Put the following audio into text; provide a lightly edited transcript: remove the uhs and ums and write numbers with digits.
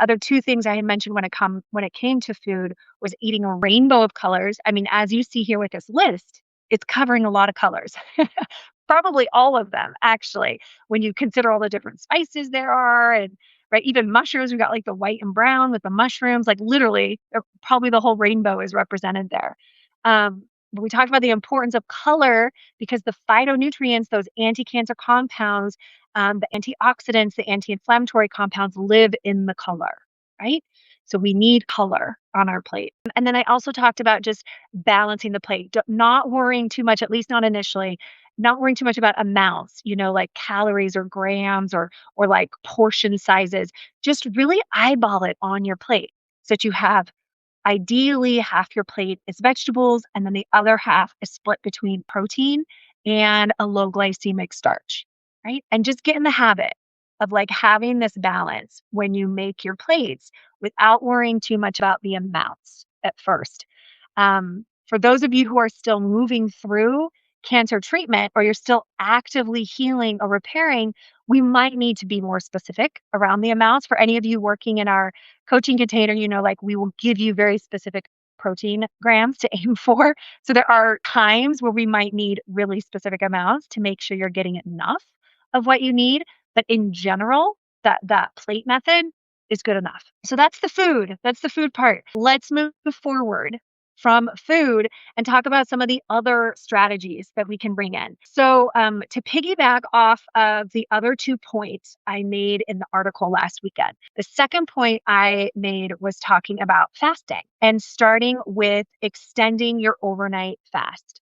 the other two things I had mentioned when it came to food was eating a rainbow of colors. I mean, as you see here with this list, it's covering a lot of colors. Probably all of them, actually, when you consider all the different spices there are, and right, even mushrooms, we got like the white and brown with the mushrooms, like literally, probably the whole rainbow is represented there. But we talked about the importance of color because the phytonutrients, those anti-cancer compounds, the antioxidants, the anti-inflammatory compounds live in the color, right? So we need color on our plate. And then I also talked about just balancing the plate, not worrying too much, at least not initially, not worrying too much about amounts, like calories or grams or like portion sizes. Just really eyeball it on your plate so that you have ideally half your plate is vegetables and then the other half is split between protein and a low glycemic starch, right? And just get in the habit of like having this balance when you make your plates without worrying too much about the amounts at first. For those of you who are still moving through cancer treatment or you're still actively healing or repairing, we might need to be more specific around the amounts. For any of you working in our coaching container, like we will give you very specific protein grams to aim for. So there are times where we might need really specific amounts to make sure you're getting enough of what you need. But in general, that plate method is good enough. So that's the food. That's the food part. Let's move forward from food and talk about some of the other strategies that we can bring in. So to piggyback off of the other 2 points I made in the article last weekend, the second point I made was talking about fasting and starting with extending your overnight fast.